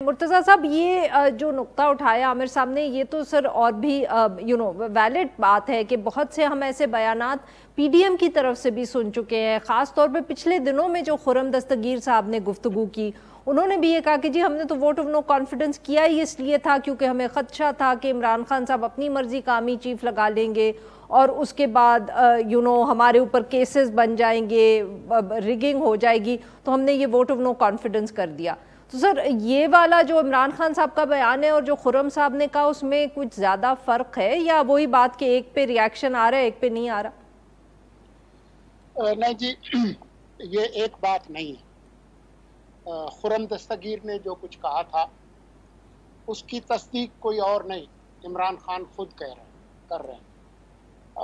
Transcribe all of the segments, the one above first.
मुर्तज़ा साहब, ये जो नुक्ता उठाया आमिर साहब ने, ये तो सर और भी वैलिड बात है कि बहुत से हम ऐसे बयानात पीडीएम की तरफ से भी सुन चुके हैं। ख़ास तौर पे पिछले दिनों में जो खुर्रम दस्तगीर साहब ने गुफ्तगू की, उन्होंने भी ये कहा कि जी हमने तो वोट ऑफ नो कॉन्फिडेंस किया ही इसलिए था क्योंकि हमें खदशा था कि इमरान खान साहब अपनी मर्जी का आर्मी चीफ लगा लेंगे और उसके बाद हमारे ऊपर केसेस बन जाएंगे, रिगिंग हो जाएगी, तो हमने ये वोट ऑफ नो कॉन्फिडेंस कर दिया। तो सर ये वाला जो इमरान खान साहब का बयान है और जो खुर्रम साहब ने कहा, उसमें कुछ ज़्यादा फ़र्क है या वही बात कि एक पे रिएक्शन आ रहा है एक पे नहीं आ रहा? नहीं जी, ये एक बात नहीं है। खुर्रम दस्तगीर ने जो कुछ कहा था उसकी तस्दीक कोई और नहीं, इमरान खान खुद कर रहे हैं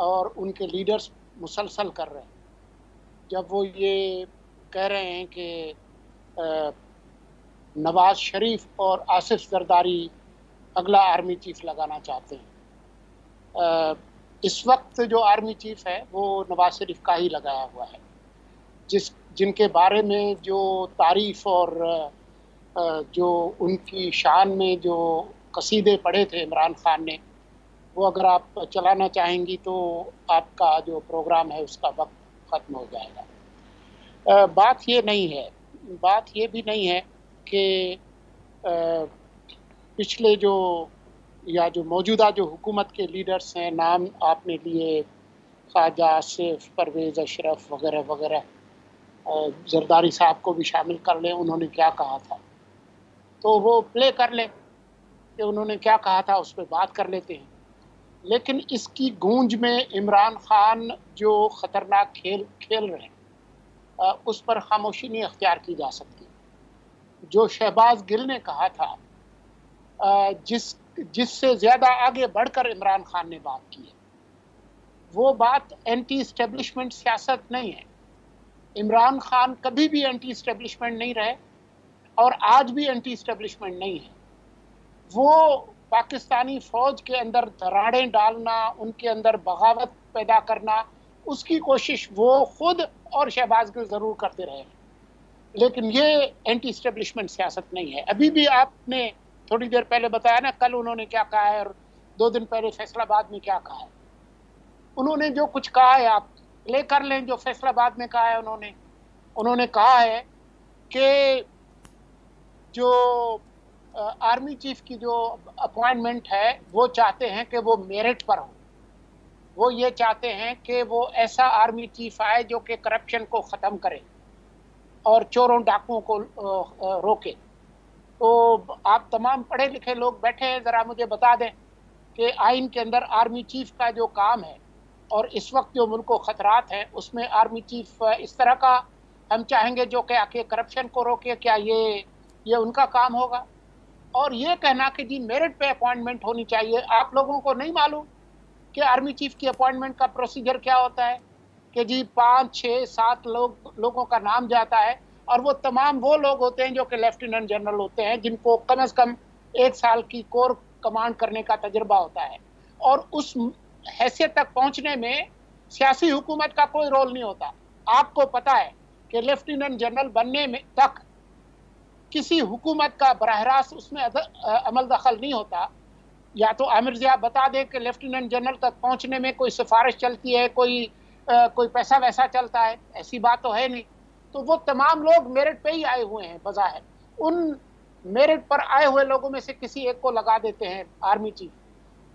और उनके लीडर्स मुसलसल कर रहे हैं। जब वो ये कह रहे हैं कि नवाज शरीफ और आसिफ जरदारी अगला आर्मी चीफ लगाना चाहते हैं। इस वक्त जो आर्मी चीफ है वो नवाज शरीफ का ही लगाया हुआ है, जिनके बारे में जो तारीफ और जो उनकी शान में जो कसीदे पढ़े थे इमरान खान ने, वो अगर आप चलाना चाहेंगी तो आपका जो प्रोग्राम है उसका वक्त ख़त्म हो जाएगा। बात ये नहीं है, बात ये भी नहीं है कि पिछले जो मौजूदा जो हुकूमत के लीडर्स हैं, नाम आपने लिए ख्वाजा आसिफ, परवेज़ अशरफ वगैरह वगैरह, जरदारी साहब को भी शामिल कर लें, उन्होंने क्या कहा था तो वो प्ले कर लें कि उन्होंने क्या कहा था, उस पर बात कर लेते हैं। लेकिन इसकी गूंज में इमरान खान जो ख़तरनाक खेल रहे हैं उस पर खामोशी नहीं अख्तियार की जा सकती। जो शहबाज गिल ने कहा था, जिससे ज़्यादा आगे बढ़कर इमरान खान ने बात की है, वो बात एंटी इस्टेब्लिशमेंट सियासत नहीं है। इमरान खान कभी भी एंटी इस्टेब्लिशमेंट नहीं रहे और आज भी एंटी इस्टेब्लिशमेंट नहीं है। वो पाकिस्तानी फ़ौज के अंदर दरारें डालना, उनके अंदर बगावत पैदा करना, उसकी कोशिश वो खुद और शहबाज गिल ज़रूर करते रहे, लेकिन ये एंटी इस्टेब्लिशमेंट सियासत नहीं है। अभी भी आपने थोड़ी देर पहले बताया ना, कल उन्होंने क्या कहा है और 2 दिन पहले फैसलाबाद में क्या कहा है। उन्होंने जो कुछ कहा है आप ले कर लें। जो फैसलाबाद में कहा है उन्होंने कहा है कि जो आर्मी चीफ की जो अपॉइंटमेंट है वो चाहते हैं कि वो मेरिट पर हो। वो ये चाहते हैं कि वो ऐसा आर्मी चीफ आए जो कि करप्शन को ख़त्म करे और चोरों डाकुओं को रोके। तो आप तमाम पढ़े लिखे लोग बैठे हैं, ज़रा मुझे बता दें कि आइन के अंदर आर्मी चीफ का जो काम है और इस वक्त जो मुल्क को ख़तरात हैं उसमें आर्मी चीफ इस तरह का हम चाहेंगे जो कि आके करप्शन को रोके, क्या ये उनका काम होगा? और ये कहना कि जी मेरिट पे अपॉइंटमेंट होनी चाहिए, आप लोगों को नहीं मालूम कि आर्मी चीफ की अपॉइंटमेंट का प्रोसीजर क्या होता है? कि जी 5, 6, 7 लोगों का नाम जाता है और वो तमाम वो लोग होते हैं जो कि लेफ्टिनेंट जनरल होते हैं, जिनको कम से कम 1 साल की कोर कमांड करने का तजुर्बा होता है और उस हैसियत तक पहुंचने में सियासी हुकूमत का कोई रोल नहीं होता। आपको पता है कि लेफ्टिनेंट जनरल बनने में तक किसी हुकूमत का बराह रास्त उसमें अमल दखल नहीं होता। या तो आमिर ज़िया बता दे कि लेफ्टिनेंट जनरल तक पहुंचने में कोई सिफारिश चलती है, कोई पैसा वैसा चलता है, ऐसी बात तो है नहीं। तो वो तमाम लोग मेरिट पे ही आए हुए हैं बज़ाहिर। उन मेरिट पर आए हुए लोगों में से किसी एक को लगा देते हैं आर्मी चीफ।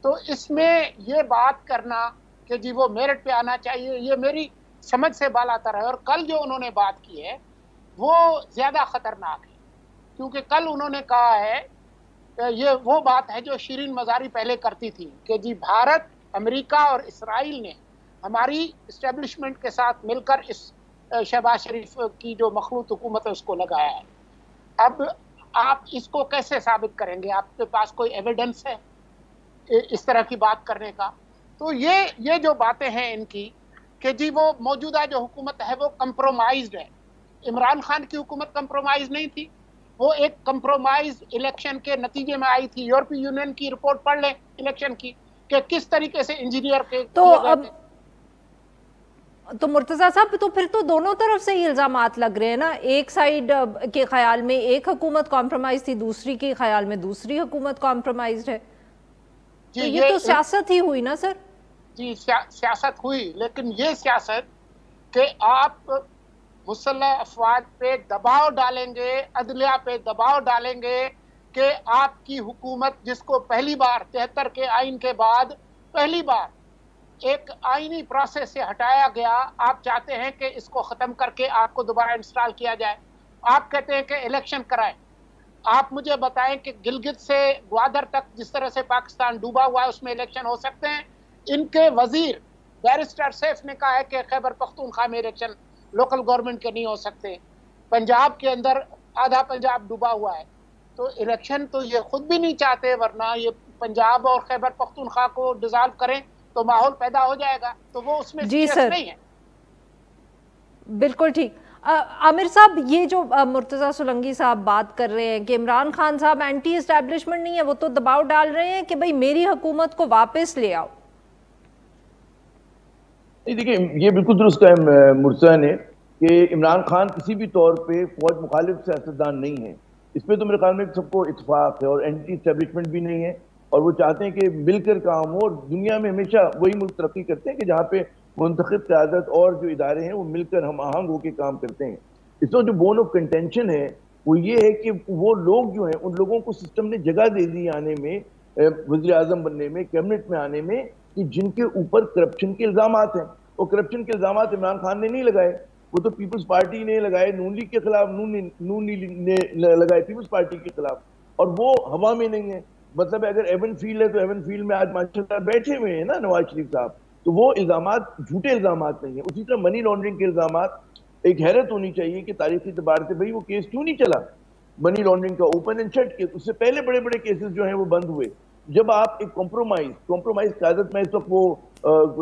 तो इसमें ये बात करना कि जी वो मेरिट पे आना चाहिए, ये मेरी समझ से बालातर है। और कल जो उन्होंने बात की है वो ज़्यादा ख़तरनाक है, क्योंकि कल उन्होंने कहा है, ये वो बात है जो शिरीन मज़ारी पहले करती थी कि जी भारत, अमेरिका और इसराइल ने हमारी इस्टेब्लिशमेंट के साथ मिलकर इस शहबाज शरीफ की जो मखलूत हुकूमत है उसको लगाया है। अब आप इसको कैसे साबित करेंगे? आपके पास कोई एविडेंस है इस तरह की बात करने का? तो ये जो बातें हैं इनकी कि जी वो मौजूदा जो हुकूमत है वो कंप्रोमाइज्ड है। इमरान खान की हुकूमत कंप्रोमाइज नहीं थी, वो एक कंप्रोमाइज इलेक्शन के नतीजे में आई थी। यूरोपीय यूनियन की रिपोर्ट पढ़ लें इलेक्शन की कि किस तरीके से इंजीनियर के तो अब तो मुर्तजा साहब, तो फिर तो दोनों तरफ से ही इल्जामात लग रहे हैं ना। एक साइड के ख्याल में एक हुकूमत कॉम्प्रोमाइज थी, दूसरी के ख्याल में दूसरी हुकूमत कॉम्प्रोमाइज है। तो ये तो सियासत ही हुई ना सर। जी, सियासत हुई, लेकिन ये सियासत कि आप मुसल्लह अफवाज पे दबाव डालेंगे, अदलिया पे दबाव डालेंगे कि आपकी हुकूमत, जिसको पहली बार 73 के आइन के बाद पहली बार एक आईनी प्रोसेस से हटाया गया, आप चाहते हैं कि इसको ख़त्म करके आपको दोबारा इंस्टॉल किया जाए। आप कहते हैं कि इलेक्शन कराएं। आप मुझे बताएं कि गिलगित से ग्वादर तक जिस तरह से पाकिस्तान डूबा हुआ है उसमें इलेक्शन हो सकते हैं? इनके वजीर बैरिस्टर सैफ ने कहा है कि खैबर पख्तूनख्वा में इलेक्शन लोकल गवर्नमेंट के नहीं हो सकते। पंजाब के अंदर आधा पंजाब डूबा हुआ है, तो इलेक्शन तो ये खुद भी नहीं चाहते, वरना ये पंजाब और खैबर पख्तूनख्वा को डिसॉल्व करें तो माहौल पैदा हो जाएगा, तो वो उसमें जी सर नहीं है। बिल्कुल ठीक। आमिर साहब, ये जो मुर्तज़ा सोलंकी साहब बात कर रहे हैं कि इमरान खान साहब एंटी एस्टैब्लिशमेंट नहीं है, वो तो दबाव डाल रहे हैं कि भाई मेरी हुकूमत को वापस ले आओ। देखिए, ये बिल्कुल दुरुस्त कहा मुर्तज़ा ने कि इमरान खान किसी भी तौर पे फौज मुखालिफ सियासतदान नहीं है। इस पर तो मेरे ख्याल में सबको इत्तेफाक है, और एंटी एस्टैब्लिशमेंट भी नहीं है, और वो चाहते हैं कि मिलकर काम हो। और दुनिया में हमेशा वही मुल्क तरक्की करते हैं कि जहाँ पे मुंतखब क़यादत और जो इदारे हैं वो मिलकर हम आहंग होकर काम करते हैं। इसमें जो बोन ऑफ कंटेंशन है वो ये है कि वो लोग जो हैं, उन लोगों को सिस्टम ने जगह दे दी आने में, वज़ीर आज़म बनने में, कैबिनेट में आने में, कि जिनके ऊपर करप्शन के इल्ज़ामात हैं। और करप्शन के इल्ज़ामात इमरान खान ने नहीं लगाए, वो तो पीपल्स पार्टी ने लगाए, नून लीग के खिलाफ, नून ने लगाए पीपल्स पार्टी के खिलाफ, और वो हवा में नहीं है। मतलब अगर एवन फील्ड है तो एवन फील्ड में आज माशाल्लाह बैठे हुए हैं ना नवाज शरीफ साहब, तो वो इल्जामात झूठे इल्जामात नहीं है। उसी तरह मनी लॉन्ड्रिंग के इल्जामात, एक हैरत होनी चाहिए कि तारीखी एतबार से भाई वो केस क्यों नहीं चला मनी लॉन्ड्रिंग का, ओपन एंड शट केस। उससे पहले बड़े बड़े केसेस जो हैं वो बंद हुए। जब आप एक कॉम्प्रोमाइज क़यादत में, इस वक्त वो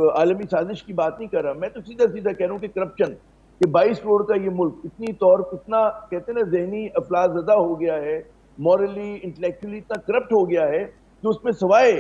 आलमी साजिश की बात नहीं कर रहा, मैं तो सीधा सीधा कह रहा हूँ कि करप्शन, कि 22 करोड़ का ये मुल्क इतनी इतना कहते हैं ना जहनी अफलाज़दा हो गया है, मॉरली इंटेलेक्चुअली इतना करप्ट हो गया है कि उसमें सवाए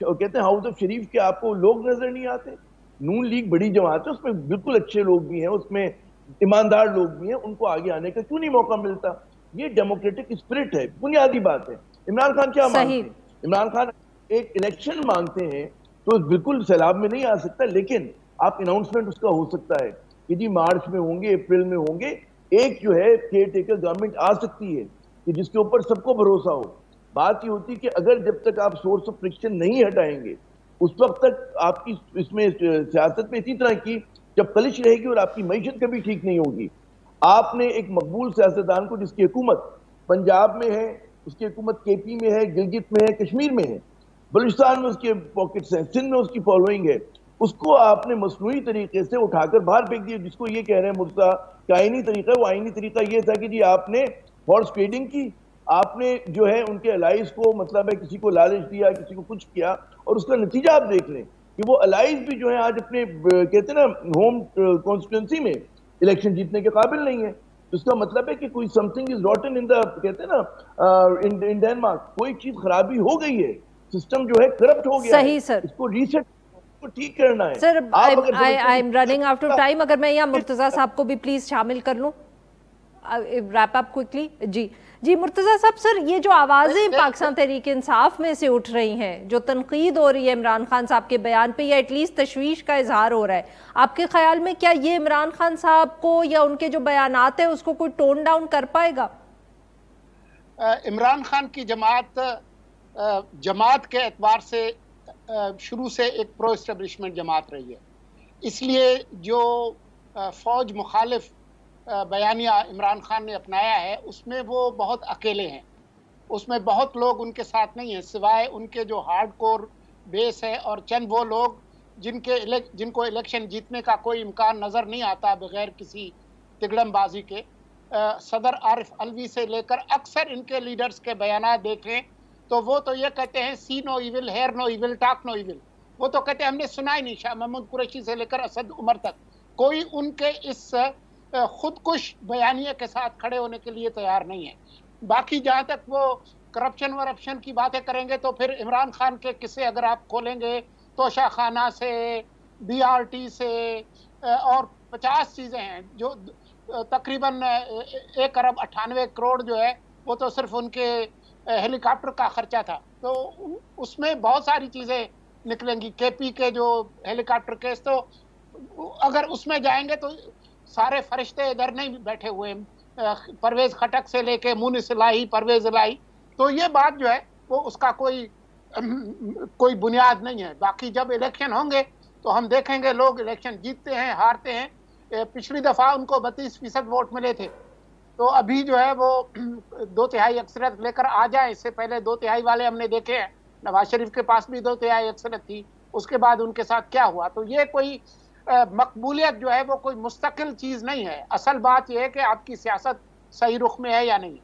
कहते हैं हाउस ऑफ शरीफ के आपको लोग नजर नहीं आते। नून लीग बड़ी जमात है, उसमें बिल्कुल अच्छे लोग भी हैं, उसमें ईमानदार लोग भी हैं, उनको आगे आने का क्यों नहीं मौका मिलता? ये डेमोक्रेटिक स्पिरिट है, बुनियादी बात है। इमरान खान क्या मांगते हैं? इमरान खान एक इलेक्शन मांगते हैं तो बिल्कुल सैलाब में नहीं आ सकता, लेकिन आप अनाउंसमेंट उसका हो सकता है कि जी मार्च में होंगे, अप्रैल में होंगे। एक जो है केयर टेकर गवर्नमेंट आ सकती है कि जिसके ऊपर सबको भरोसा हो। बात ये होती है कि अगर जब तक आप सोर्स ऑफ फ्रिक्शन नहीं हटाएंगे, उस वक्त तक आपकी इसमें सियासत में इसी तरह की जब कलिश रहेगी और आपकी मईशत कभी ठीक नहीं होगी। आपने एक मकबूल सियासतदान को, जिसकी हुकूमत पंजाब में है, उसकी हुकूमत केपी में है, गिलगित में है, कश्मीर में है, बलूचिस्तान में उसके पॉकेट्स हैं, सिंध में उसकी फॉलोइंग है, उसको आपने मसनूई तरीके से उठाकर बाहर फेंक दिया। जिसको ये कह रहे हैं मुर्तज़ा का आईनी तरीका, वो आईनी तरीका ये था कि जी आपने हॉर्स ट्रेडिंग की, आपने जो है उनके अलाइज को, मतलब है किसी को लालच दिया, किसी को कुछ किया, और उसका नतीजा आप देख लें कि वो अलाइज भी जो है आज अपने कहते हैं ना होम कॉन्स्टिट्यूंसी में इलेक्शन जीतने के काबिल नहीं है। तो इसका मतलब है कि कोई समथिंग इज रॉटन इन द, कहते हैं ना इन डेनमार्क, कोई चीज खराबी हो गई है, सिस्टम जो है करप्ट हो गया है, सर इसको रीसेट को ठीक करना है। Sir I am running out of time, अगर मैं यहाँ मुर्तज़ा साहब को भी प्लीज शामिल कर लूँ, रैप अप क्विकली। जी मुर्तज़ा साहब, सर ये जो आवाज़ें पाकिस्तान तहरीक इंसाफ में से उठ रही हैं, जो तनकीद हो रही है इमरान खान साहब के बयान पे, या एटलीस्ट तशवीश का इजहार हो रहा है, आपके ख्याल में क्या ये इमरान खान साहब को या उनके जो बयानात है उसको कोई टोन डाउन कर पाएगा? इमरान खान की जमात के एतबार से शुरू से एक प्रो एस्टेब्लिशमेंट जमात रही है, इसलिए जो फौज मुखालिफ बयानिया इमरान खान ने अपनाया है उसमें वो बहुत अकेले हैं, उसमें बहुत लोग उनके साथ नहीं हैं, सिवाय उनके जो हार्ड कोर बेस है और चंद वो लोग जिनको इलेक्शन जीतने का कोई इम्कान नज़र नहीं आता बगैर किसी तिगड़मबाजी के। सदर आरिफ अलवी से लेकर अक्सर इनके लीडर्स के बयानात देखें तो वो तो ये कहते हैं see no evil, hear no evil, talk no evil. वो तो कहते हैं हमने सुना ही नहीं। शाह महमूद कुरैशी से लेकर असद उमर तक कोई उनके इस खुदकुश बयानिया के साथ खड़े होने के लिए तैयार नहीं है। बाकी जहाँ तक वो करप्शन वरप्शन की बातें करेंगे तो फिर इमरान खान के किस्से अगर आप खोलेंगे तो शाहखाना से, BRT से, और 50 चीज़ें हैं जो तकरीबन 1 अरब 98 करोड़ जो है वो तो सिर्फ उनके हेलीकॉप्टर का खर्चा था। तो उसमें बहुत सारी चीज़ें निकलेंगी। केपी के जो हेलीकॉप्टर केस, तो अगर उसमें जाएंगे तो सारे फरिश्ते इधर नहीं बैठे हुए, परवेज खटक से लेके मुनिस इलाही, परवेज इलाही। तो ये बात जो है वो उसका कोई बुनियाद नहीं है। बाकी जब इलेक्शन होंगे तो हम देखेंगे लोग इलेक्शन जीतते हैं, हारते हैं। पिछली दफा उनको 32% वोट मिले थे, तो अभी जो है वो 2/3 अक्सरियत लेकर आ जाए। इससे पहले 2/3 वाले हमने देखे हैं, नवाज शरीफ के पास भी 2/3 अक्सरियत थी, उसके बाद उनके साथ क्या हुआ। तो ये कोई मकबूलियत जो है वो कोई मुस्तकिल चीज नहीं है। असल बात यह है कि आपकी सियासत सही रुख में है या नहीं।